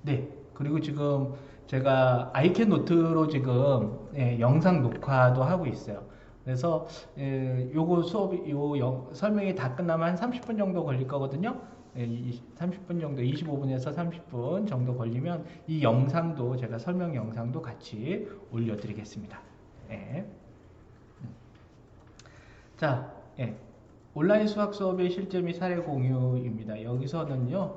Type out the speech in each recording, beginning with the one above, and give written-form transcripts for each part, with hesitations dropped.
네. 그리고 지금 제가 아이캔 노트로 지금 영상 녹화도 하고 있어요. 그래서 요거 수업이 설명이 다 끝나면 한 30분 정도 걸릴 거거든요. 30분 정도, 25분에서 30분 정도 걸리면 이 영상도 제가 설명 영상도 같이 올려드리겠습니다. 예. 자, 온라인 수학 수업의 실제 및 사례 공유입니다. 여기서는요,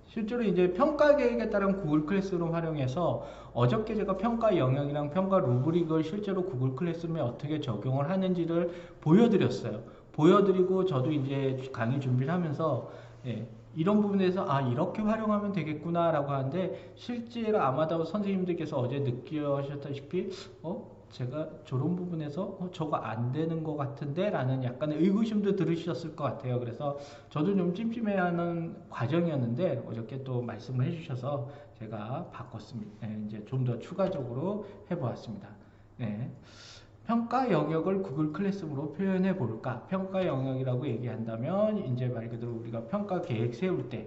실제로 이제 평가 계획에 따른 구글 클래스룸 활용해서 어저께 제가 평가 영역이랑 평가 루브릭을 실제로 구글 클래스룸에 어떻게 적용을 하는지를 보여드렸어요. 보여드리고 저도 이제 강의 준비를 하면서 이런 부분에서 이렇게 활용하면 되겠구나라고 하는데 실제로 아마도 선생님들께서 어제 느끼셨다시피 제가 저런 부분에서 저거 안 되는 것 같은데 라는 약간의 의구심도 들으셨을 것 같아요. 그래서 저도 좀 찜찜해하는 과정이었는데 어저께 또 말씀을 해주셔서 제가 바꿨습니다. 이제 좀 더 추가적으로 해보았습니다. 네. 평가 영역을 구글 클래스룸으로 표현해 볼까? 평가 영역이라고 얘기한다면 이제 말 그대로 우리가 평가 계획 세울 때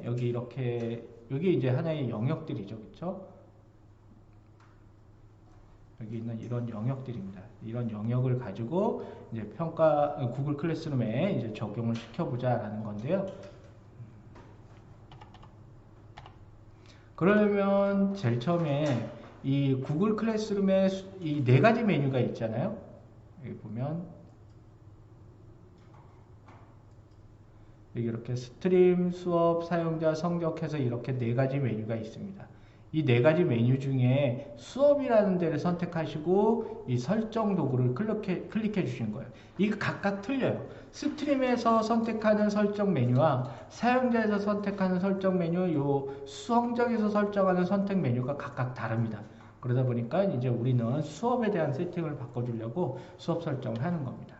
여기 이렇게 여기 이제 하나의 영역들이죠. 그렇죠? 여기 있는 이런 영역들입니다. 이런 영역을 가지고 이제 평가 구글 클래스룸에 이제 적용을 시켜보자라는 건데요. 그러면 제일 처음에 이 구글 클래스룸에 이 네 가지 메뉴가 있잖아요. 여기 보면 여기 이렇게 스트림, 수업, 사용자, 성적해서 이렇게 네 가지 메뉴가 있습니다. 이 네 가지 메뉴 중에 수업이라는 데를 선택하시고 이 설정 도구를 클릭해 주신 거예요. 이거 각각 틀려요. 스트림에서 선택하는 설정 메뉴와 사용자에서 선택하는 설정 메뉴, 요 성적에서 설정하는 선택 메뉴가 각각 다릅니다. 그러다 보니까 이제 우리는 수업에 대한 세팅을 바꿔주려고 수업 설정을 하는 겁니다.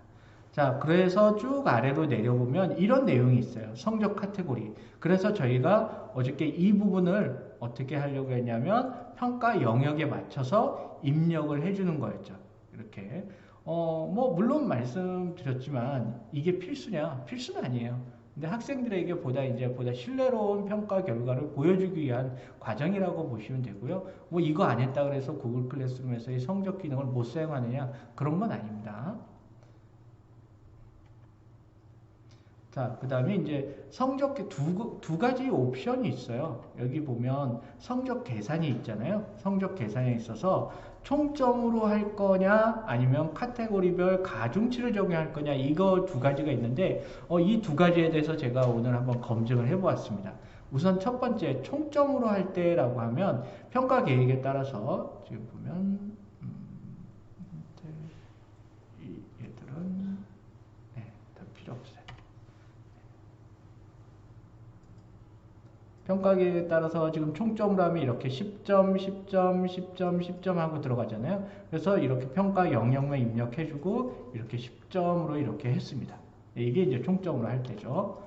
자, 그래서 쭉 아래로 내려보면 이런 내용이 있어요. 성적 카테고리. 그래서 저희가 어저께 이 부분을 어떻게 하려고 했냐면 평가 영역에 맞춰서 입력을 해주는 거였죠. 이렇게. 뭐 물론 말씀드렸지만 이게 필수냐? 필수는 아니에요. 근데 학생들에게 보다 신뢰로운 평가 결과를 보여주기 위한 과정이라고 보시면 되고요. 뭐 이거 안 했다 그래서 구글 클래스룸에서의 성적 기능을 못 사용하느냐? 그런 건 아닙니다. 자, 그 다음에 이제 성적 두 가지 옵션이 있어요. 여기 보면 성적 계산이 있잖아요. 성적 계산에 있어서 총점으로 할 거냐 아니면 카테고리별 가중치를 적용할 거냐 이거 두 가지가 있는데 이 두 가지에 대해서 제가 오늘 한번 검증을 해보았습니다. 우선 첫 번째 총점으로 할 때라고 하면 평가 계획에 따라서 지금 보면 얘들은 다 필요 없어요. 평가계에 따라서 지금 총점으로 하면 이렇게 10점, 10점, 10점, 10점 하고 들어가잖아요. 그래서 이렇게 평가 영역만 입력해주고 이렇게 10점으로 이렇게 했습니다. 이게 이제 총점으로 할 때죠.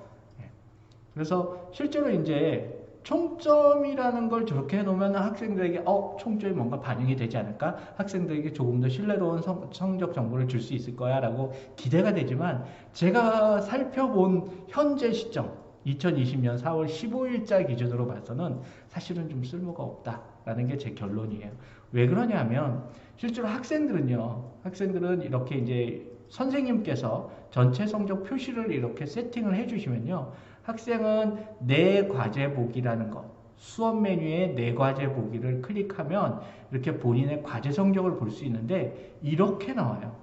그래서 실제로 이제 총점이라는 걸 저렇게 해놓으면 학생들에게 총점이 뭔가 반영이 되지 않을까? 학생들에게 조금 더 신뢰로운 성적 정보를 줄 수 있을 거야 라고 기대가 되지만 제가 살펴본 현재 시점 2020년 4월 15일자 기준으로 봐서는 사실은 좀 쓸모가 없다라는 게 제 결론이에요. 왜 그러냐면 실제로 학생들은 이렇게 이제 선생님께서 전체 성적 표시를 이렇게 세팅을 해주시면요. 학생은 내 과제 보기라는 거, 수업 메뉴에 내 과제 보기를 클릭하면 이렇게 본인의 과제 성적을 볼 수 있는데 이렇게 나와요.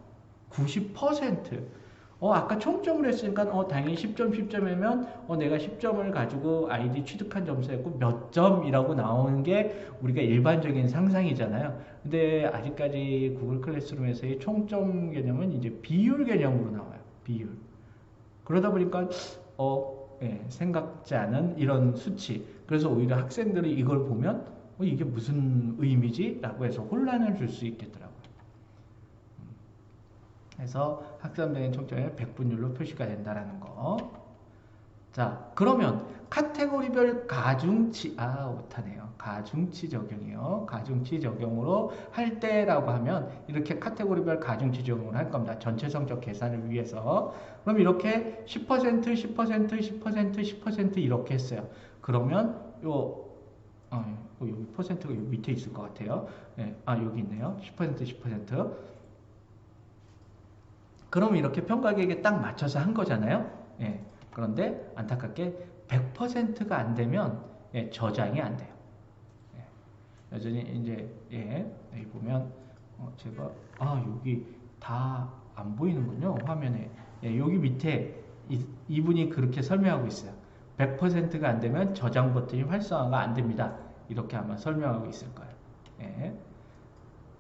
90%. 아까 총점을 했으니까 당연히 10점 10점이면 내가 10점을 가지고 아이디 취득한 점수였고 몇 점이라고 나오는 게 우리가 일반적인 상상이잖아요. 근데 아직까지 구글 클래스룸에서의 총점 개념은 이제 비율 개념으로 나와요. 비율. 그러다 보니까 생각지 않은 이런 수치. 그래서 오히려 학생들이 이걸 보면 이게 무슨 의미지? 라고 해서 혼란을 줄 수 있겠더라고요. 그래서 학점적인 총점이 100분율로 표시가 된다는 거. 자, 그러면 카테고리별 가중치, 못하네요. 가중치 적용이요. 가중치 적용으로 할 때라고 하면 이렇게 카테고리별 가중치 적용을 할 겁니다. 전체 성적 계산을 위해서. 그럼 이렇게 10%, 10%, 10%, 10% 이렇게 했어요. 그러면 여기 퍼센트가 여기 밑에 있을 것 같아요. 네, 여기 있네요. 10%, 10%. 그럼 이렇게 평가계획에 딱 맞춰서 한 거잖아요. 예. 그런데 안타깝게 100%가 안 되면 저장이 안 돼요. 예. 여전히 이제 여기 보면 제가 여기 다 안 보이는군요. 화면에. 여기 밑에 이분이 그렇게 설명하고 있어요. 100%가 안 되면 저장 버튼이 활성화가 안 됩니다. 이렇게 아마 설명하고 있을 거예요. 예.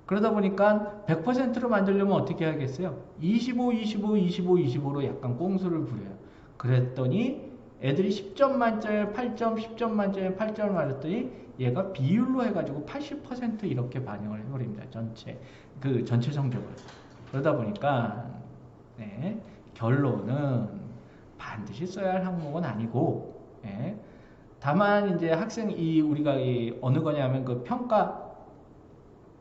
그러다 보니까 100%로 만들려면 어떻게 하겠어요? 25, 25, 25, 25로 약간 꼼수를 부려요. 그랬더니 애들이 10점 만점에 8점, 10점 만점에 8점을 맞았더니 얘가 비율로 해가지고 80% 이렇게 반영을 해버립니다. 전체 성적을. 그러다 보니까 결론은 반드시 써야 할 항목은 아니고, 다만 이제 우리가 어느 거냐면 그 평가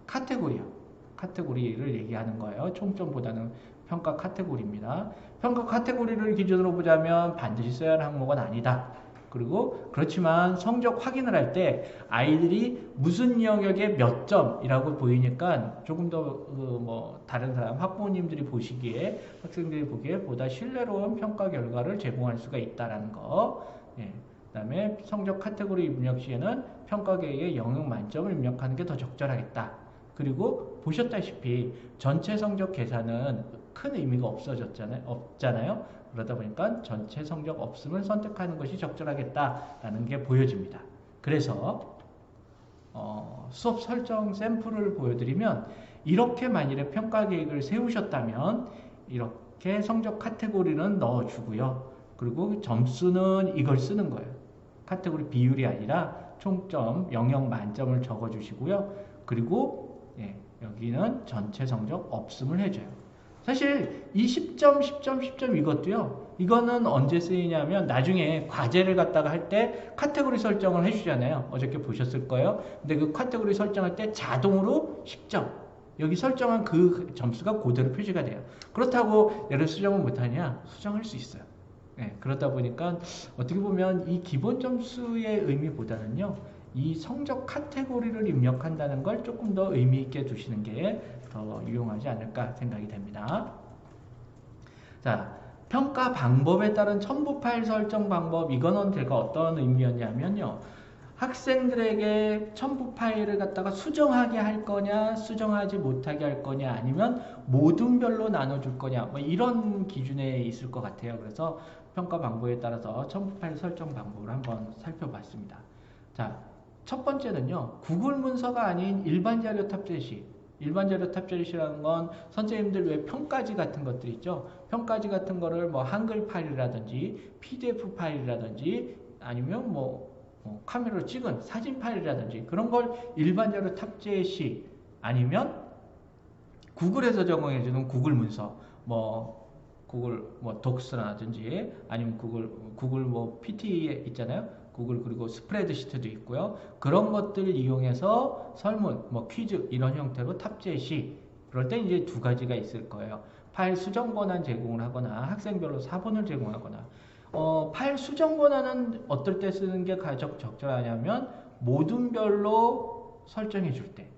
카테고리를 얘기하는 거예요. 총점보다는 평가 카테고리입니다. 평가 카테고리를 기준으로 보자면 반드시 써야 할 항목은 아니다. 그리고 그렇지만 성적 확인을 할 때 아이들이 무슨 영역에 몇 점이라고 보이니까 조금 더 다른 사람 학부모님들이 보시기에 학생들이 보기에 보다 신뢰로운 평가 결과를 제공할 수가 있다라는 거. 그다음에 성적 카테고리 입력 시에는 평가 계획에 영역 만점을 입력하는 게 더 적절하겠다. 그리고 보셨다시피 전체 성적 계산은 큰 의미가 없잖아요. 그러다 보니까 전체 성적 없음을 선택하는 것이 적절하겠다라는 게 보여집니다. 그래서 수업 설정 샘플을 보여드리면 이렇게 만일에 평가 계획을 세우셨다면 이렇게 성적 카테고리는 넣어주고요. 그리고 점수는 이걸 쓰는 거예요. 카테고리 비율이 아니라 총점, 영역 만점을 적어주시고요. 그리고 여기는 전체 성적 없음을 해줘요. 사실 이 10점, 10점, 10점 이것도요. 이거는 언제 쓰이냐면 나중에 과제를 갖다가 할 때 카테고리 설정을 해주잖아요. 어저께 보셨을 거예요. 근데 그 카테고리 설정할 때 자동으로 10점. 여기 설정한 그 점수가 그대로 표시가 돼요. 그렇다고 얘를 수정을 못하냐? 수정할 수 있어요. 그러다 보니까 어떻게 보면 이 기본 점수의 의미보다는요. 이 성적 카테고리를 입력한다는 걸 조금 더 의미 있게 두시는 게 더 유용하지 않을까 생각이 됩니다. 자, 평가 방법에 따른 첨부 파일 설정 방법, 이거는 제가 어떤 의미였냐면요. 학생들에게 첨부 파일을 갖다가 수정하게 할 거냐, 수정하지 못하게 할 거냐, 아니면 모둠별로 나눠줄 거냐, 이런 기준에 있을 것 같아요. 그래서 평가 방법에 따라서 첨부 파일 설정 방법을 한번 살펴봤습니다. 자, 첫 번째는요. 구글 문서가 아닌 일반 자료 탑재 시. 일반 자료 탑재 시라는 건 선생님들 왜 평가지 같은 것들 있죠. 평가지 같은 거를 한글 파일이라든지 PDF 파일이라든지 아니면 카메라로 찍은 사진 파일이라든지 그런 걸 일반 자료 탑재 시 아니면 구글에서 제공해주는 구글 문서 구글 독스라든지 아니면 구글 PT에 있잖아요. 구글 그리고 스프레드시트도 있고요. 그런 것들을 이용해서 설문, 퀴즈 이런 형태로 탑재 시 그럴 때 이제 두 가지가 있을 거예요. 파일 수정 권한 제공을 하거나 학생별로 사본을 제공하거나 파일 수정 권한은 어떨 때 쓰는 게 가장 적절하냐면 모둠별로 설정해 줄 때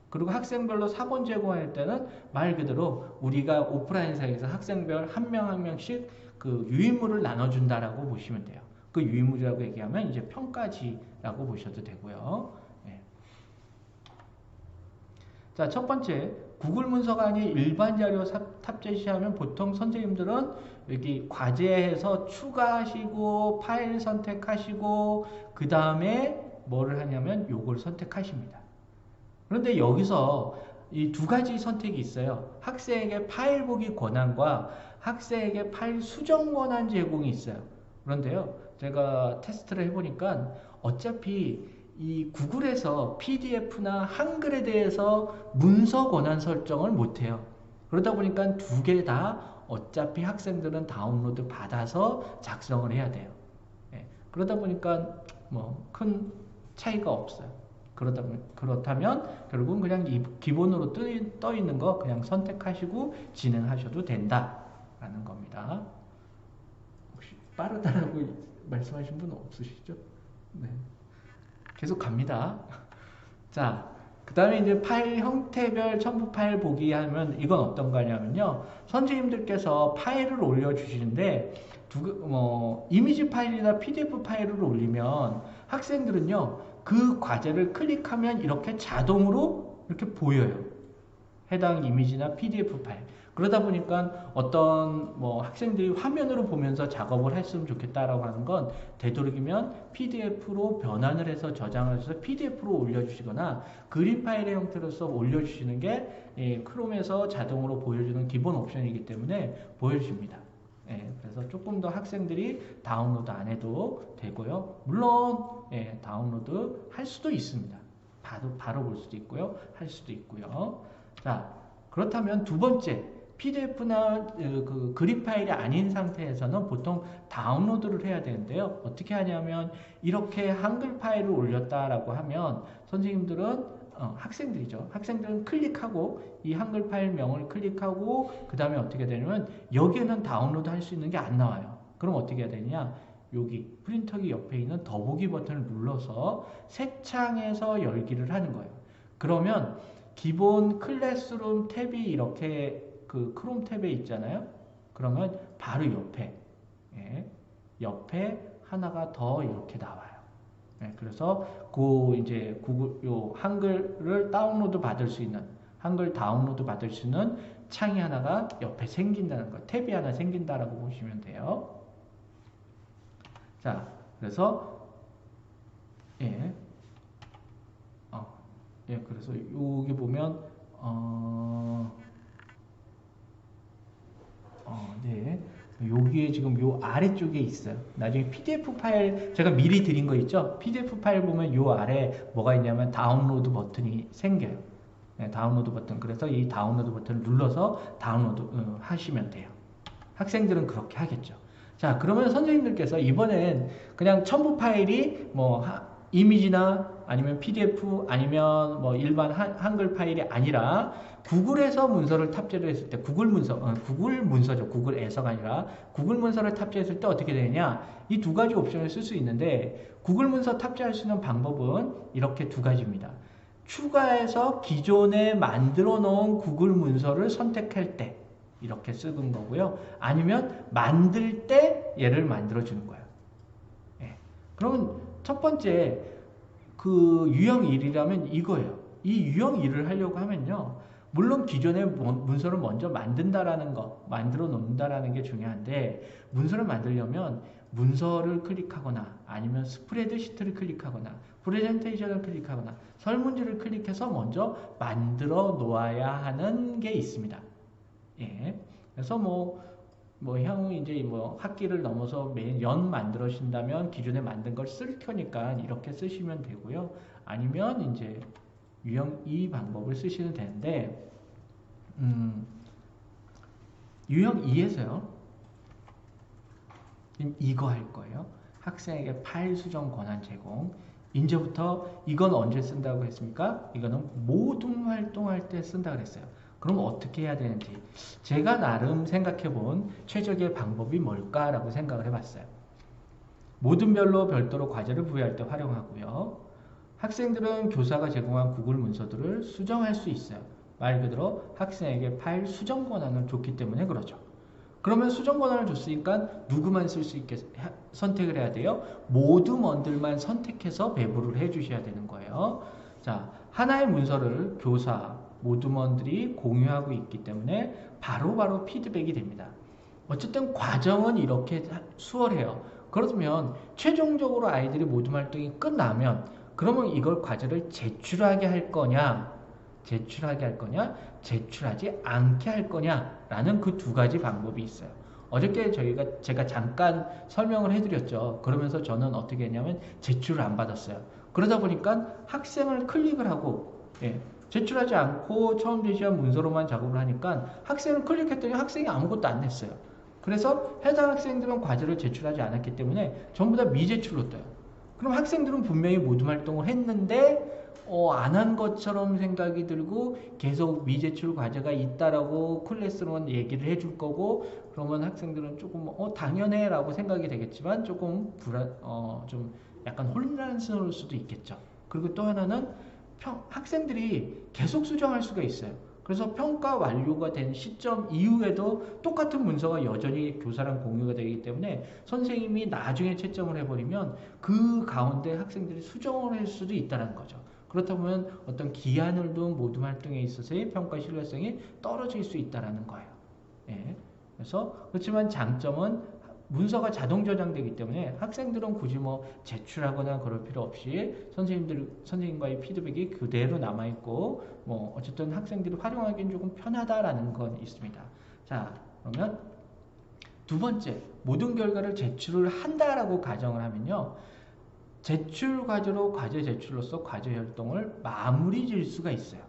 그리고 학생별로 사본 제공할 때는 말 그대로 우리가 오프라인상에서 학생별 한 명 한 명씩 그 유인물을 나눠준다라고 보시면 돼요. 그 유인물이라고 얘기하면 이제 평가지라고 보셔도 되고요. 자, 첫 번째 구글 문서가 아닌 일반 자료 탑재 시하면 보통 선생님들은 여기 과제에서 추가하시고 파일 선택하시고 그 다음에 뭐를 하냐면 요걸 선택하십니다. 그런데 여기서 이 두 가지 선택이 있어요. 학생에게 파일 보기 권한과 학생에게 파일 수정 권한 제공이 있어요. 그런데요. 제가 테스트를 해보니까 어차피 이 구글에서 PDF나 한글에 대해서 문서 권한 설정을 못해요. 그러다 보니까 두 개 다 어차피 학생들은 다운로드 받아서 작성을 해야 돼요. 그러다 보니까 뭐 큰 차이가 없어요. 그렇다면 결국은 그냥 기본으로 떠 있는 거 그냥 선택하시고 진행하셔도 된다라는 겁니다. 혹시 빠르다라고 말씀하신 분 없으시죠? 네. 계속 갑니다. 자, 그 다음에 이제 파일 형태별 첨부 파일 보기 하면 이건 어떤 거냐면요. 선생님들께서 파일을 올려주시는데 이미지 파일이나 PDF 파일을 올리면 학생들은요. 그 과제를 클릭하면 이렇게 자동으로 이렇게 보여요. 해당 이미지나 PDF 파일. 그러다 보니까 어떤 학생들이 화면으로 보면서 작업을 했으면 좋겠다라고 하는 건 되도록이면 PDF로 변환을 해서 저장을 해서 PDF로 올려주시거나 그림 파일의 형태로서 올려주시는 게 크롬에서 자동으로 보여주는 기본 옵션이기 때문에 보여줍니다. 그래서 조금 더 학생들이 다운로드 안 해도 되고요. 물론 다운로드 할 수도 있습니다. 바로 볼 수도 있고요. 할 수도 있고요. 자, 그렇다면 두 번째 PDF나 그 그림 파일이 아닌 상태에서는 보통 다운로드를 해야 되는데요. 어떻게 하냐면 이렇게 한글 파일을 올렸다라고 하면 선생님들은 학생들이죠. 학생들은 클릭하고 이 한글 파일명을 클릭하고 그 다음에 어떻게 되냐면 여기에는 다운로드 할 수 있는 게 안 나와요. 그럼 어떻게 해야 되냐? 여기 프린터기 옆에 있는 더보기 버튼을 눌러서 새 창에서 열기를 하는 거예요. 그러면 기본 클래스룸 탭이 이렇게 그 크롬 탭에 있잖아요. 그러면 바로 옆에 하나가 더 이렇게 나와요. 그래서 이제 구글 한글을 다운로드 받을 수 있는 한글 다운로드 받을 수 있는 창이 하나가 옆에 생긴다는 거, 탭이 하나 생긴다라고 보시면 돼요. 자, 그래서 그래서 여기 보면 여기에 지금 요 아래쪽에 있어요. 나중에 PDF 파일 제가 미리 드린 거 있죠? PDF 파일 보면 요 아래 뭐가 있냐면 다운로드 버튼이 생겨요. 다운로드 버튼. 그래서 이 다운로드 버튼을 눌러서 다운로드 하시면 돼요. 학생들은 그렇게 하겠죠. 자, 그러면 선생님들께서 이번엔 그냥 첨부 파일이 이미지나 아니면 PDF 아니면 일반 한글 파일이 아니라 구글에서 문서를 탑재를 했을 때 구글 문서죠. 구글에서가 아니라 구글 문서를 탑재했을 때 어떻게 되느냐? 이 두 가지 옵션을 쓸 수 있는데 구글 문서 탑재할 수 있는 방법은 이렇게 두 가지입니다. 추가해서 기존에 만들어 놓은 구글 문서를 선택할 때 이렇게 쓰는 거고요. 아니면 만들 때 얘를 만들어 주는 거예요. 그러면 첫 번째 그 유형 1이라면 이거예요. 이 유형 1을 하려고 하면요. 물론 기존의 문서를 먼저 만든다라는 거, 만들어 놓는다라는 게 중요한데 문서를 만들려면 문서를 클릭하거나 아니면 스프레드 시트를 클릭하거나 프레젠테이션을 클릭하거나 설문지를 클릭해서 먼저 만들어 놓아야 하는 게 있습니다. 그래서 향후 이제 학기를 넘어서 매일 연 만들어신다면 기존에 만든 걸 쓸 거니까 이렇게 쓰시면 되고요. 아니면 이제 유형 2 방법을 쓰시면 되는데, 유형 2에서요. 이거 할 거예요. 학생에게 파일 수정 권한 제공. 이제부터 이건 언제 쓴다고 했습니까? 이거는 모둠 활동할 때 쓴다 그랬어요. 그럼 어떻게 해야 되는지 제가 나름 생각해본 최적의 방법이 뭘까라고 생각을 해봤어요. 모둠별로 별도로 과제를 부여할 때 활용하고요. 학생들은 교사가 제공한 구글 문서들을 수정할 수 있어요. 말 그대로 학생에게 파일 수정 권한을 줬기 때문에 그러죠. 그러면 수정 권한을 줬으니까 누구만 쓸 수 있게 선택을 해야 돼요? 모둠원들만 선택해서 배부를 해주셔야 되는 거예요. 자, 하나의 문서를 교사, 모둠원들이 공유하고 있기 때문에 바로바로 피드백이 됩니다. 어쨌든 과정은 이렇게 수월해요. 그렇다면 최종적으로 아이들이 모둠 활동이 끝나면 그러면 이걸 과제를 제출하게 할 거냐, 제출하지 않게 할 거냐라는 그 두 가지 방법이 있어요. 어저께 제가 잠깐 설명을 해드렸죠. 그러면서 저는 어떻게 했냐면 제출을 안 받았어요. 그러다 보니까 학생을 클릭을 하고 제출하지 않고 처음 제시한 문서로만 작업을 하니까 학생을 클릭했더니 학생이 아무것도 안 냈어요. 그래서 해당 학생들은 과제를 제출하지 않았기 때문에 전부 다 미제출로 떠요. 그럼 학생들은 분명히 모둠 활동을 했는데 안 한 것처럼 생각이 들고 계속 미제출 과제가 있다라고 클래스로는 얘기를 해줄 거고, 그러면 학생들은 조금 당연해 라고 생각이 되겠지만 조금 좀 약간 혼란스러울 수도 있겠죠. 그리고 또 하나는 학생들이 계속 수정할 수가 있어요. 그래서 평가 완료가 된 시점 이후에도 똑같은 문서가 여전히 교사랑 공유가 되기 때문에 선생님이 나중에 채점을 해버리면 그 가운데 학생들이 수정을 할 수도 있다는 거죠. 그렇다 보면 어떤 기한을 둔 모둠 활동에 있어서의 평가 신뢰성이 떨어질 수 있다는 거예요. 예. 그래서 그렇지만 장점은 문서가 자동 저장되기 때문에 학생들은 굳이 뭐 제출하거나 그럴 필요 없이 선생님과의 피드백이 그대로 남아있고, 뭐 어쨌든 학생들이 활용하기엔 조금 편하다라는 건 있습니다. 자, 그러면 두 번째, 모든 결과를 제출을 한다라고 가정을 하면요, 제출 과제로 과제 제출로서 과제 활동을 마무리 질 수가 있어요.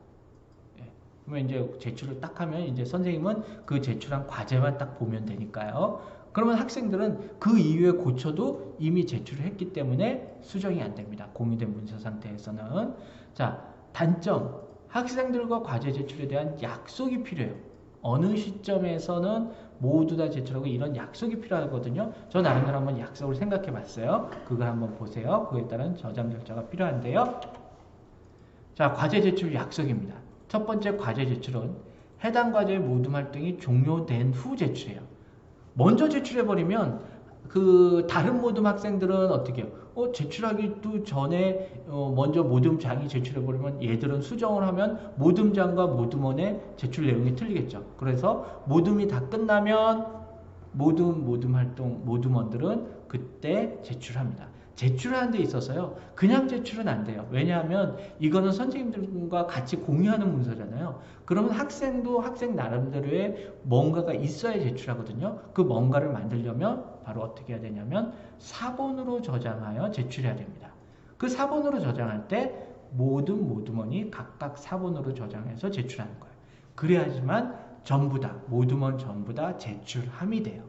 예. 그러면 이제 제출을 딱 하면 이제 선생님은 그 제출한 과제만 딱 보면 되니까요. 그러면 학생들은 그 이후에 고쳐도 이미 제출을 했기 때문에 수정이 안 됩니다. 공유된 문서 상태에서는. 자, 단점. 학생들과 과제 제출에 대한 약속이 필요해요. 어느 시점에서는 모두 다 제출하고 이런 약속이 필요하거든요. 저 나름대로 한번 약속을 생각해 봤어요. 그걸 한번 보세요. 그에 따른 저장 절차가 필요한데요. 자, 과제 제출 약속입니다. 첫 번째 과제 제출은 해당 과제의 모든 활동이 종료된 후 제출해요. 먼저 제출해버리면 그 다른 모둠 학생들은 어떻게 해요? 제출하기도 전에 먼저 모둠장이 제출해버리면 얘들은 수정을 하면 모둠장과 모둠원의 제출 내용이 틀리겠죠. 그래서 모둠이 다 끝나면 모둠 활동 모둠원들은 그때 제출합니다. 제출하는 데 있어서요, 그냥 제출은 안 돼요. 왜냐하면 이거는 선생님들과 같이 공유하는 문서잖아요. 그러면 학생도 학생 나름대로의 뭔가가 있어야 제출하거든요. 그 뭔가를 만들려면 바로 어떻게 해야 되냐면 사본으로 저장하여 제출해야 됩니다. 그 사본으로 저장할 때 모둠원이 각각 사본으로 저장해서 제출하는 거예요. 그래야지만 전부 다, 모둠원 전부 다 제출함이 돼요.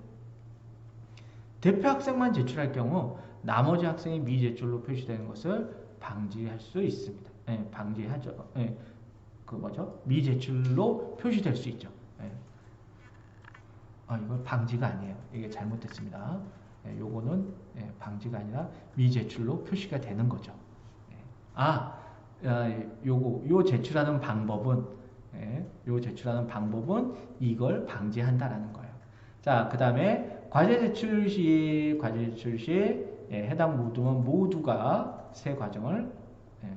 대표 학생만 제출할 경우 나머지 학생이 미제출로 표시되는 것을 방지할 수 있습니다. 방지하죠. 미제출로 표시될 수 있죠. 이거 방지가 아니에요. 이게 잘못됐습니다. 요거는 방지가 아니라 미제출로 표시가 되는 거죠. 요 제출하는 방법은, 이걸 방지한다라는 거예요. 자, 그 다음에 과제 제출 시 해당 모둠은 모두가 세 과정을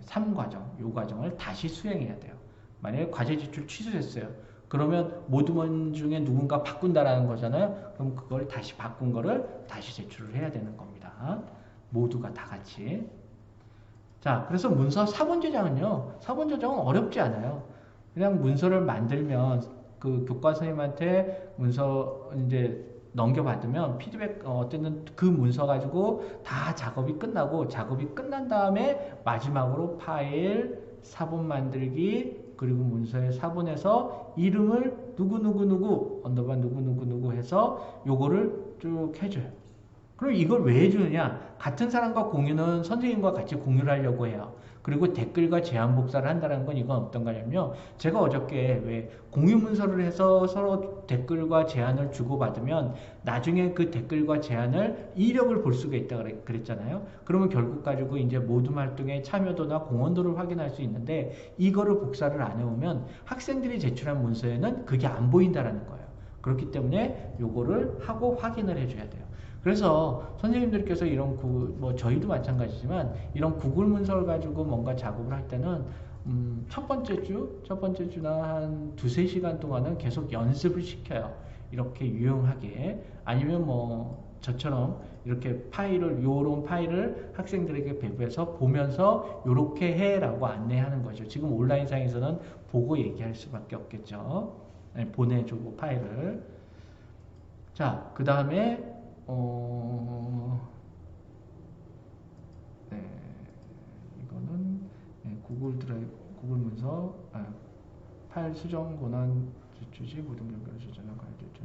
3과정, 요 과정을 다시 수행해야 돼요. 만약에 과제 제출 취소했어요. 그러면 모둠원 중에 누군가 바꾼다라는 거잖아요. 그럼 그걸 다시 바꾼 거를 다시 제출을 해야 되는 겁니다. 모두가 다 같이. 자, 그래서 문서 사본 저장은요, 사본 저장은 어렵지 않아요. 그냥 문서를 만들면 그 교과 선생님한테 문서 이제 넘겨받으면 피드백 어쨌든 그 문서 가지고 다 작업이 끝나고, 작업이 끝난 다음에 마지막으로 파일 사본 만들기, 그리고 문서의 사본에서 이름을 누구누구누구 언더바 누구누구누구 해서 요거를 쭉 해줘요. 그럼 이걸 왜 해주느냐? 같은 사람과 공유는 선생님과 같이 공유를 하려고 해요. 그리고 댓글과 제안 복사를 한다는 건 이건 어떤 거냐면요, 제가 어저께 왜 공유 문서를 해서 서로 댓글과 제안을 주고받으면 나중에 그 댓글과 제안을 이력을 볼 수가 있다 그랬잖아요. 그러면 결국 가지고 이제 모둠 활동의 참여도나 공헌도를 확인할 수 있는데, 이거를 복사를 안 해오면 학생들이 제출한 문서에는 그게 안 보인다라는 거예요. 그렇기 때문에 요거를 하고 확인을 해줘야 돼요. 그래서 선생님들께서 이런 저희도 마찬가지지만 이런 구글 문서를 가지고 뭔가 작업을 할 때는 첫 번째 주나 한 2-3시간 동안은 계속 연습을 시켜요. 이렇게 유용하게. 아니면 저처럼 이렇게 요런 파일을 학생들에게 배부해서 보면서 요렇게 해라고 안내하는 거죠. 지금 온라인상에서는 보고 얘기할 수밖에 없겠죠. 보내주고 파일을. 자, 그 다음에 이거는 구글 문서, 파일 수정 권한 주지 모든 결과를 저장한 과제 제출.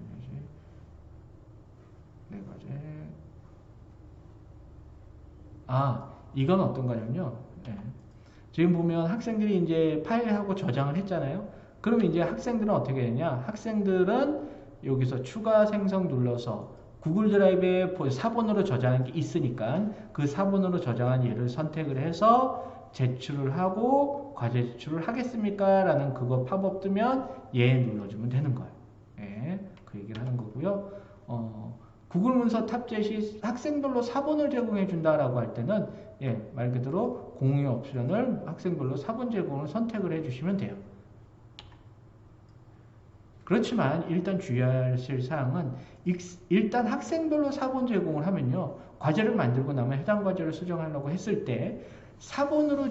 이건 어떤 거냐면요. 예. 지금 보면 학생들이 이제 파일하고 저장을 했잖아요. 그러면 이제 학생들은 어떻게 되냐? 학생들은 여기서 추가 생성 눌러서 구글 드라이브에 4번으로 저장한 게 있으니까 그 4번으로 저장한 얘를 선택을 해서 제출을 하고 과제 제출을 하겠습니까? 라는 그거 팝업 뜨면 얘 눌러주면 되는 거예요. 예, 그 얘기를 하는 거고요. 구글 문서 탑재 시 학생별로 4번을 제공해 준다라고 할 때는 말 그대로 공유 옵션을 학생별로 4번 제공을 선택을 해 주시면 돼요. 그렇지만 일단 주의하실 사항은 일단 학생별로 4번 제공을 하면요. 과제를 만들고 나면 해당 과제를 수정하려고 했을 때 4번으로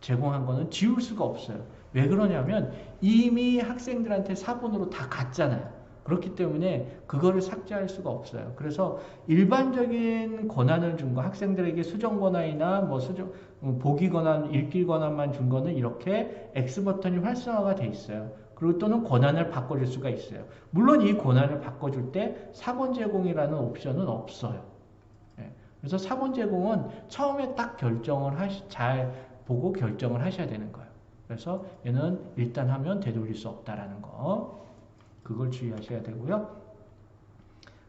제공한 거는 지울 수가 없어요. 왜 그러냐면 이미 학생들한테 4번으로 다 갔잖아요. 그렇기 때문에 그거를 삭제할 수가 없어요. 그래서 일반적인 권한을 준 거, 학생들에게 수정 권한이나 뭐 보기 권한, 읽기 권한만 준 거는 이렇게 X 버튼이 활성화가 돼 있어요. 그리고 또는 권한을 바꿔줄 수가 있어요. 물론 이 권한을 바꿔줄 때 4번 제공이라는 옵션은 없어요. 그래서 4번 제공은 처음에 딱 잘 보고 결정을 하셔야 되는 거예요. 그래서 얘는 일단 하면 되돌릴 수 없다라는 거. 그걸 주의하셔야 되고요.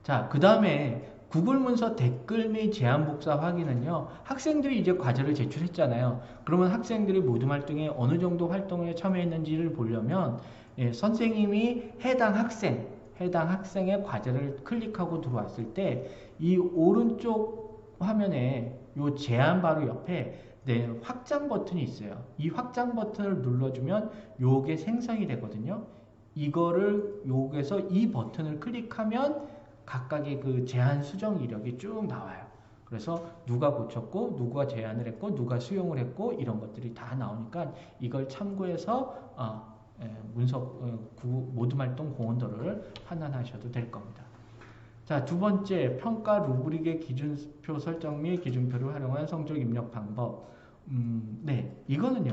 자, 그 다음에 구글 문서 댓글 및 제안 복사 확인은요. 학생들이 이제 과제를 제출했잖아요. 그러면 학생들이 모둠 활동에 어느 정도 활동에 참여했는지를 보려면 선생님이 해당 학생의 과제를 클릭하고 들어왔을 때 이 오른쪽 화면에 이 제안 바로 옆에 확장 버튼이 있어요. 이 확장 버튼을 눌러주면 요게 생성이 되거든요. 이거를 여기서 이 버튼을 클릭하면 각각의 그 제안 수정 이력이 쭉 나와요. 그래서 누가 고쳤고 누가 제안을 했고 누가 수용을 했고 이런 것들이 다 나오니까 이걸 참고해서 모둠 활동 공헌도를 판단하셔도 될 겁니다. 자, 두 번째, 평가 루브릭의 기준표 설정 및 기준표를 활용한 성적 입력 방법. 이거는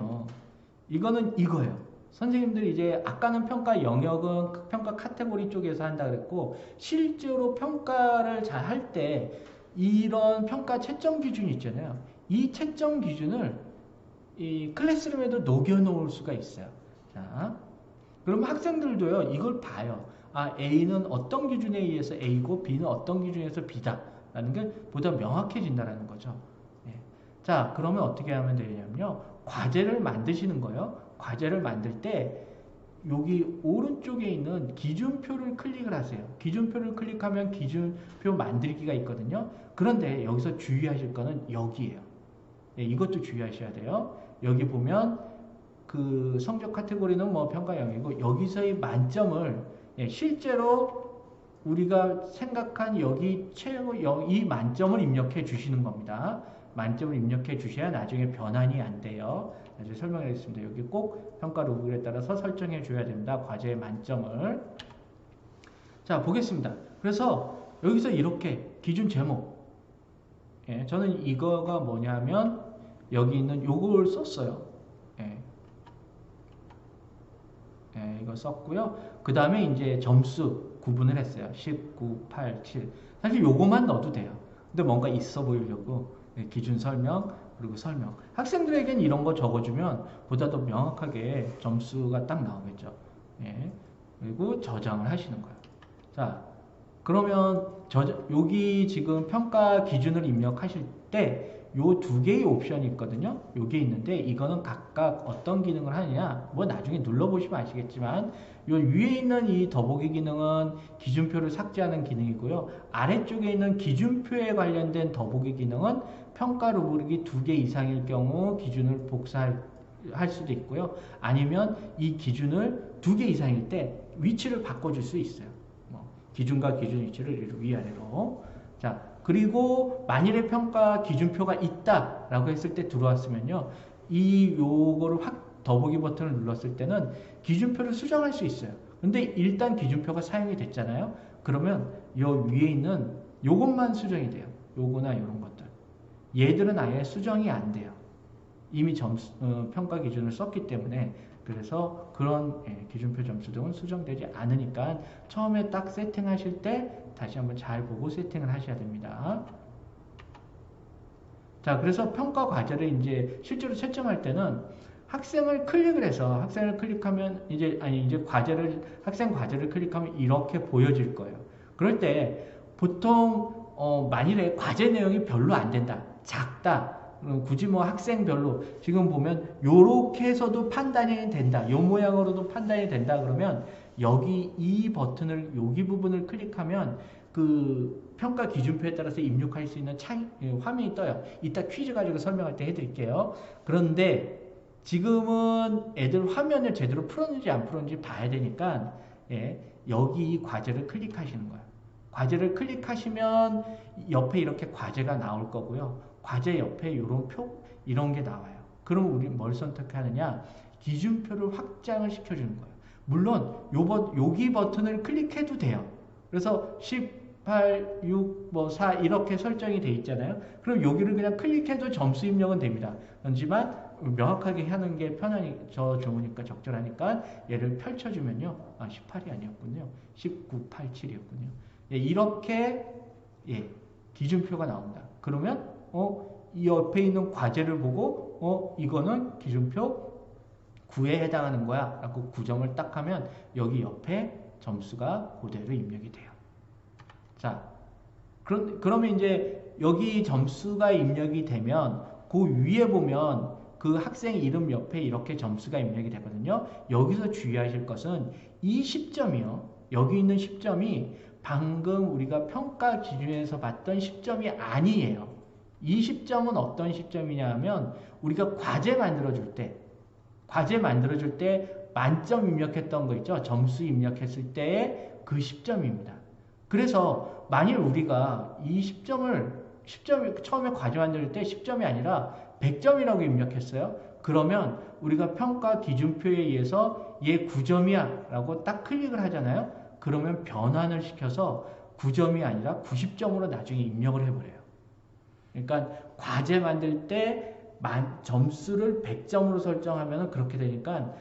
이거예요. 선생님들이 이제 아까는 평가 영역은 평가 카테고리 쪽에서 한다 그랬고 실제로 평가를 잘 할 때 이런 평가 채점 기준이 있잖아요. 이 채점 기준을 이 클래스룸에도 녹여 놓을 수가 있어요. 자, 그럼 학생들도요, 이걸 봐요. A는 어떤 기준에 의해서 A고 B는 어떤 기준에서 B다. 라는 게 보다 명확해진다는 거죠. 자, 그러면 어떻게 하면 되냐면요. 과제를 만드시는 거예요. 과제를 만들 때 여기 오른쪽에 있는 기준표를 클릭을 하세요. 기준표를 클릭하면 기준표 만들기가 있거든요. 그런데 여기서 주의하실 거는 여기에요. 이것도 주의하셔야 돼요. 여기 보면 그 성적 카테고리는 뭐 평가 0이고 여기서의 만점을 실제로 우리가 생각한 여기 최고 이 만점을 입력해 주시는 겁니다. 만점을 입력해 주셔야 나중에 변환이 안 돼요. 나중에 설명하겠습니다. 여기 꼭 평가 루브릭에 따라서 설정해 줘야 됩니다. 과제의 만점을. 자, 보겠습니다. 그래서 여기서 이렇게 기준 제목. 저는 이거가 뭐냐면 여기 있는 요걸 썼어요. 이거 썼고요. 그 다음에 이제 점수 구분을 했어요. 19, 8, 7. 사실 요거만 넣어도 돼요. 근데 뭔가 있어 보이려고 기준 설명 그리고 설명. 학생들에겐 이런 거 적어주면 보다 더 명확하게 점수가 딱 나오겠죠. 그리고 저장을 하시는 거예요. 자, 그러면 여기 지금 평가 기준을 입력하실 때 요 두 개의 옵션이 있거든요. 요게 있는데 이거는 각각 어떤 기능을 하느냐 뭐 나중에 눌러보시면 아시겠지만 요 위에 있는 이 더보기 기능은 기준표를 삭제하는 기능이고요. 아래쪽에 있는 기준표에 관련된 더보기 기능은 평가 루브릭이 2개 이상일 경우 기준을 복사할 수도 있고요. 아니면 이 기준을 2개 이상일 때 위치를 바꿔줄 수 있어요. 기준과 기준 위치를 위아래로. 자, 그리고 만일에 평가 기준표가 있다라고 했을 때 들어왔으면요. 요거를 더보기 버튼을 눌렀을 때는 기준표를 수정할 수 있어요. 근데 일단 기준표가 사용이 됐잖아요. 그러면 요 위에 있는 요것만 수정이 돼요. 요거나 이런 것들. 얘들은 아예 수정이 안 돼요. 이미 평가 기준을 썼기 때문에 그래서 그런 기준표 점수 등은 수정되지 않으니까 처음에 딱 세팅하실 때 다시 한번 잘 보고 세팅을 하셔야 됩니다. 자, 그래서 평가 과제를 이제 실제로 채점할 때는 학생을 클릭을 해서 학생을 클릭하면 이제 학생 과제를 클릭하면 이렇게 보여질 거예요. 그럴 때 보통 만일에 과제 내용이 별로 안 된다, 작다, 굳이 뭐 학생별로 지금 보면 요렇게 해서도 판단이 된다, 요 모양으로도 판단이 된다 그러면 여기 이 버튼을 여기 부분을 클릭하면 그 평가 기준표에 따라서 입력할 수 있는 화면이 떠요. 이따 퀴즈 가지고 설명할 때 해드릴게요. 그런데 지금은 애들 화면을 제대로 풀었는지 안 풀었는지 봐야 되니까 여기 이 과제를 클릭하시는 거예요. 과제를 클릭하시면 옆에 이렇게 과제가 나올 거고요. 과제 옆에 이런 표, 이런 게 나와요. 그럼 우리 뭘 선택하느냐? 기준표를 확장을 시켜주는 거예요. 물론 여기 버튼을 클릭해도 돼요. 그래서 18, 6, 4 이렇게 설정이 돼 있잖아요. 그럼 여기를 그냥 클릭해도 점수 입력은 됩니다. 하지만 명확하게 하는 게 좋으니까 적절하니까 얘를 펼쳐주면요. 18이 아니었군요. 1987이었군요. 이렇게 기준표가 나옵니다. 그러면 이 옆에 있는 과제를 보고 이거는 기준표 9에 해당하는 거야 라고 9점을 딱 하면 여기 옆에 점수가 그대로 입력이 돼요. 자, 그러면 이제 여기 점수가 입력이 되면 그 위에 보면 그 학생 이름 옆에 이렇게 점수가 입력이 되거든요. 여기서 주의하실 것은 이 10점이요. 여기 있는 10점이 방금 우리가 평가 기준에서 봤던 10점이 아니에요. 이 10점은 어떤 10점이냐 하면 우리가 과제 만들어줄 때 만점 입력했던 거 있죠. 점수 입력했을 때의 그 10점입니다. 그래서 만일 우리가 이 10점을 처음에 과제 만들 때 10점이 아니라 100점이라고 입력했어요. 그러면 우리가 평가 기준표에 의해서 얘 9점이야 라고 딱 클릭을 하잖아요. 그러면 변환을 시켜서 9점이 아니라 90점으로 나중에 입력을 해버려요. 그러니까 과제 만들 때 점수를 100점으로 설정하면 그렇게 되니까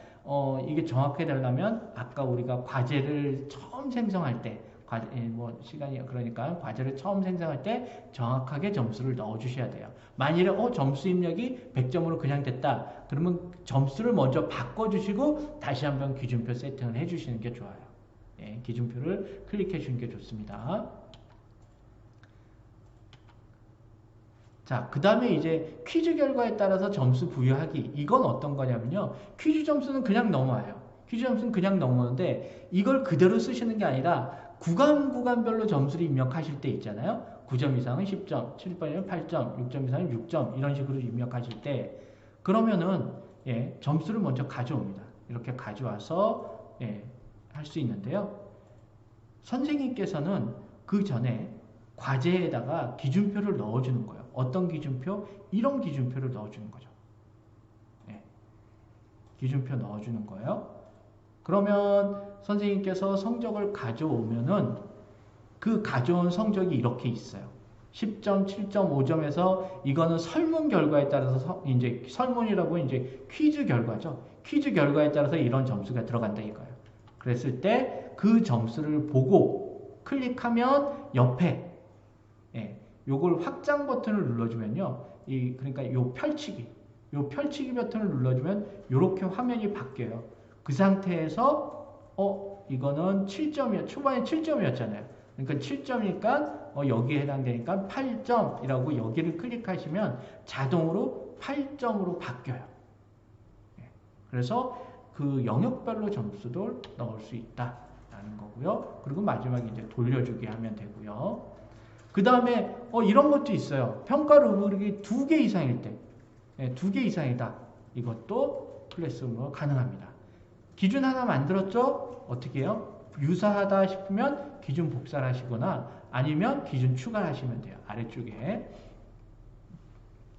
이게 정확하게 되려면 아까 우리가 과제를 처음 생성할 때 시간이 그러니까 과제를 처음 생성할 때 정확하게 점수를 넣어주셔야 돼요. 만일에 점수 입력이 100점으로 그냥 됐다. 그러면 점수를 먼저 바꿔주시고 다시 한번 기준표 세팅을 해주시는 게 좋아요. 기준표를 클릭해 주는 게 좋습니다. 자, 그 다음에 이제 퀴즈 결과에 따라서 점수 부여하기. 이건 어떤 거냐면요. 퀴즈 점수는 그냥 넘어와요. 퀴즈 점수는 그냥 넘어오는데 이걸 그대로 쓰시는 게 아니라 구간별로 점수를 입력하실 때 있잖아요. 9점 이상은 10점, 7점이면 8점, 6점 이상은 6점 이런 식으로 입력하실 때 그러면은 점수를 먼저 가져옵니다. 이렇게 가져와서 할 수 있는데요. 선생님께서는 그 전에 과제에다가 기준표를 넣어주는 거예요. 어떤 기준표? 이런 기준표를 넣어주는 거죠. 기준표 넣어주는 거예요. 그러면 선생님께서 성적을 가져오면은 그 가져온 성적이 이렇게 있어요. 10점, 7점, 5점에서 이거는 설문 결과에 따라서 이제 설문이라고 이제 퀴즈 결과죠. 퀴즈 결과에 따라서 이런 점수가 들어간다 이거예요. 그랬을 때 그 점수를 보고 클릭하면 옆에 요걸 확장 버튼을 눌러주면요. 그러니까 요 펼치기 버튼을 눌러주면 이렇게 화면이 바뀌어요. 그 상태에서 이거는 7점이야. 초반에 7점이었잖아요. 그러니까 7점이니까 여기에 해당되니까 8점이라고 여기를 클릭하시면 자동으로 8점으로 바뀌어요. 그래서 그 영역별로 점수도 넣을 수 있다라는 거고요. 그리고 마지막에 이제 돌려주기 하면 되고요. 그 다음에 이런 것도 있어요. 평가 루브릭이 2개 이상일 때 2개 이상이다. 이것도 클래스룸으로 가능합니다. 기준 하나 만들었죠? 어떻게 해요? 유사하다 싶으면 기준 복사를 하시거나 아니면 기준 추가를 하시면 돼요. 아래쪽에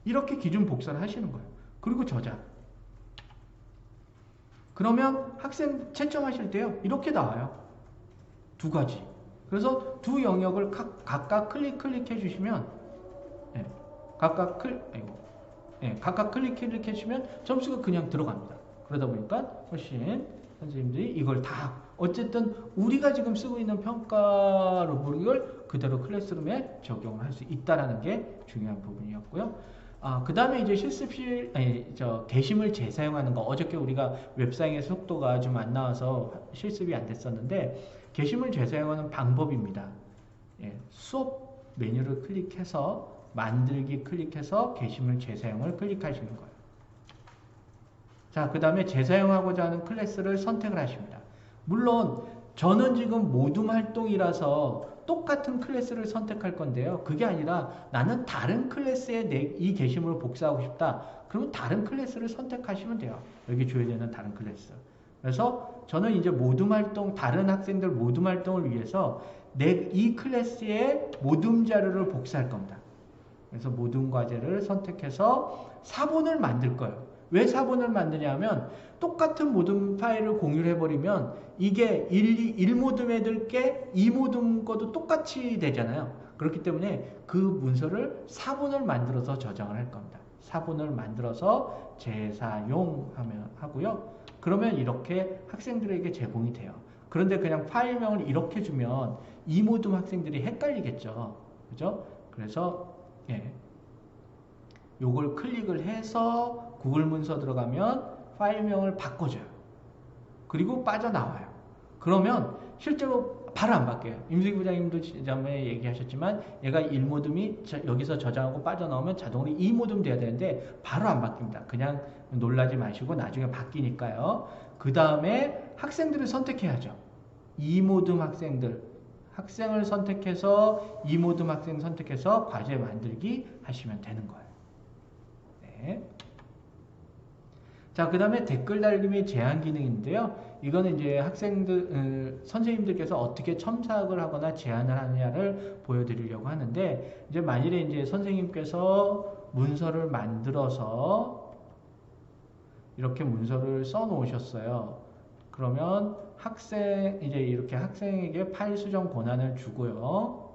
이렇게 기준 복사를 하시는 거예요. 그리고 저장. 그러면 학생 채점하실 때요. 이렇게 나와요. 두 가지. 그래서 두 영역을 각각 클릭해 주시면 각각 클릭해 주시면 점수가 그냥 들어갑니다. 그러다 보니까 훨씬 선생님들이 이걸 다 어쨌든 우리가 지금 쓰고 있는 평가 루브릭을 그대로 클래스룸에 적용을 할 수 있다는 게 중요한 부분이었고요. 그 다음에 이제 게시물 재사용하는 거. 어저께 우리가 웹상의 속도가 좀 안 나와서 실습이 안 됐었는데, 게시물 재사용하는 방법입니다. 수업 메뉴를 클릭해서, 만들기 클릭해서 게시물 재사용을 클릭하시는 거예요. 자, 그 다음에 재사용하고자 하는 클래스를 선택을 하십니다. 물론, 저는 지금 모둠 활동이라서 똑같은 클래스를 선택할 건데요. 그게 아니라 나는 다른 클래스에 이 게시물을 복사하고 싶다. 그러면 다른 클래스를 선택하시면 돼요. 여기 줘야 되는 다른 클래스. 그래서 저는 이제 모둠 활동, 다른 학생들 모둠 활동을 위해서 이 클래스에 모둠 자료를 복사할 겁니다. 그래서 모둠 과제를 선택해서 사본을 만들 거예요. 왜 사본을 만드냐면 똑같은 모둠 파일을 공유를 해버리면 이게 1모둠 애들 게 2모둠 거도 똑같이 되잖아요. 그렇기 때문에 그 문서를 사본을 만들어서 저장을 할 겁니다. 사본을 만들어서 재사용하면 하고요. 그러면 이렇게 학생들에게 제공이 돼요. 그런데 그냥 파일명을 이렇게 주면 2모둠 학생들이 헷갈리겠죠. 그죠? 그래서 요걸 클릭을 해서 구글 문서 들어가면 파일명을 바꿔줘요. 그리고 빠져나와요. 그러면 실제로 바로 안 바뀌어요. 임수기 부장님도 지난번에 얘기하셨지만 얘가 1모둠이 여기서 저장하고 빠져나오면 자동으로 2모둠 돼야 되는데 바로 안 바뀝니다. 그냥 놀라지 마시고 나중에 바뀌니까요. 그 다음에 학생들을 선택해야죠. 2모둠 학생을 선택해서 2모둠 학생 선택해서 과제 만들기 하시면 되는 거예요. 네. 자, 그 다음에 댓글 달기 및 제한 기능인데요. 이거는 이제 선생님들께서 어떻게 첨삭을 하거나 제한을 하느냐를 보여드리려고 하는데, 이제 만일에 이제 선생님께서 문서를 만들어서 이렇게 문서를 써 놓으셨어요. 그러면 이제 이렇게 학생에게 파일 수정 권한을 주고요.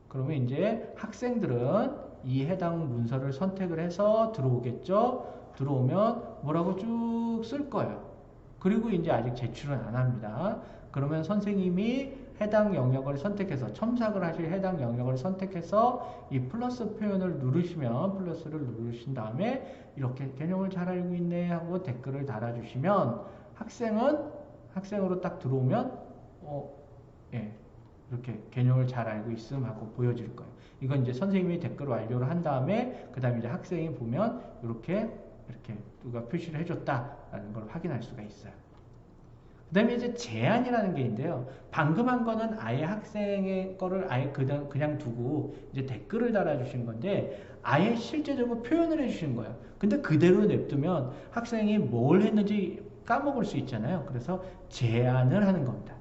그러면 이제 학생들은 이 해당 문서를 선택을 해서 들어오겠죠. 들어오면 뭐라고 쭉 쓸 거예요. 그리고 이제 아직 제출은 안 합니다. 그러면 선생님이 해당 영역을 선택해서 첨삭을 하실 해당 영역을 선택해서 이 플러스 표현을 누르시면 플러스를 누르신 다음에 이렇게 개념을 잘 알고 있네 하고 댓글을 달아주시면 학생으로 딱 들어오면 이렇게 개념을 잘 알고 있음 하고 보여질 거예요. 이건 이제 선생님이 댓글 완료를 한 다음에 그 다음에 이제 학생이 보면 이렇게 누가 표시를 해줬다라는 걸 확인할 수가 있어요. 그 다음에 이제 제한이라는 게 있는데요. 방금 한 거는 아예 학생의 거를 아예 그냥 두고 이제 댓글을 달아주시는 건데 아예 실제적으로 표현을 해주시는 거예요. 근데 그대로 냅두면 학생이 뭘 했는지 까먹을 수 있잖아요. 그래서 제한을 하는 겁니다.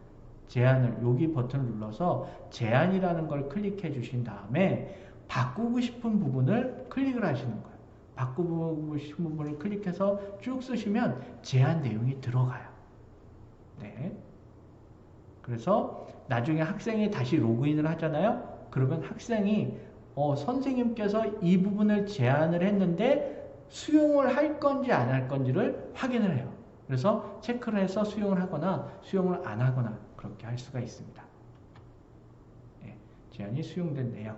여기 버튼을 눌러서 제한이라는 걸 클릭해 주신 다음에 바꾸고 싶은 부분을 클릭을 하시는 거예요. 바꾸고 싶은 부분을 클릭해서 쭉 쓰시면 제한 내용이 들어가요. 네. 그래서 나중에 학생이 다시 로그인을 하잖아요. 그러면 학생이 선생님께서 이 부분을 제한을 했는데 수용을 할 건지 안 할 건지를 확인을 해요. 그래서 체크를 해서 수용을 하거나 수용을 안 하거나 그렇게 할 수가 있습니다. 네, 제한이 수용된 내역을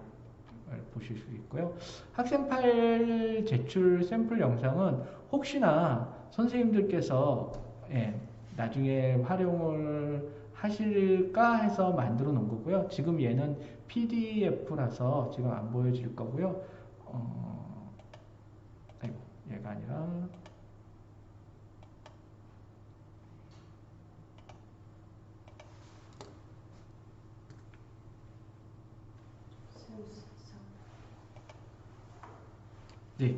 보실 수 있고요. 학생 파일 제출 샘플 영상은 혹시나 선생님들께서 나중에 활용을 하실까 해서 만들어 놓은 거고요. 지금 얘는 PDF라서 지금 안 보여질 거고요. 얘가 아니라 네.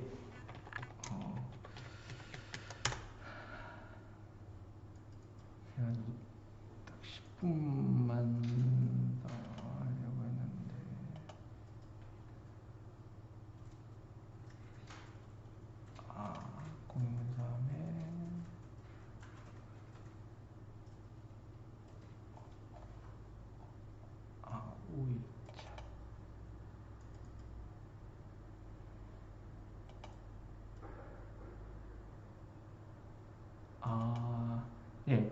딱 10분만 더 하려고 했는데 공유사함에 오이차 네.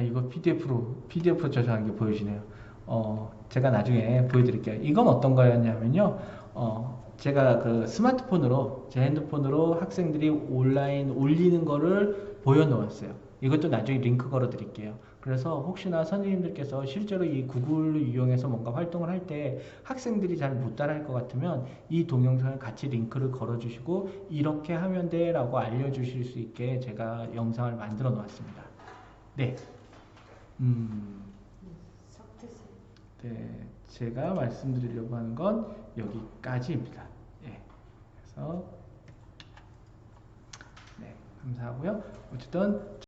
이거 PDF 저장한 게 보여지네요. 제가 나중에 보여드릴게요. 이건 어떤 거였냐면요. 제가 그 스마트폰으로, 제 핸드폰으로 학생들이 온라인 올리는 거를 보여놓았어요. 이것도 나중에 링크 걸어 드릴게요. 그래서 혹시나 선생님들께서 실제로 이 구글을 이용해서 뭔가 활동을 할 때 학생들이 잘 못 따라할 것 같으면 이 동영상을 같이 링크를 걸어 주시고 이렇게 하면 돼 라고 알려주실 수 있게 제가 영상을 만들어 놓았습니다. 네. 네, 제가 말씀드리려고 하는 건 여기까지입니다. 예. 그래서 네, 감사하고요. 어쨌든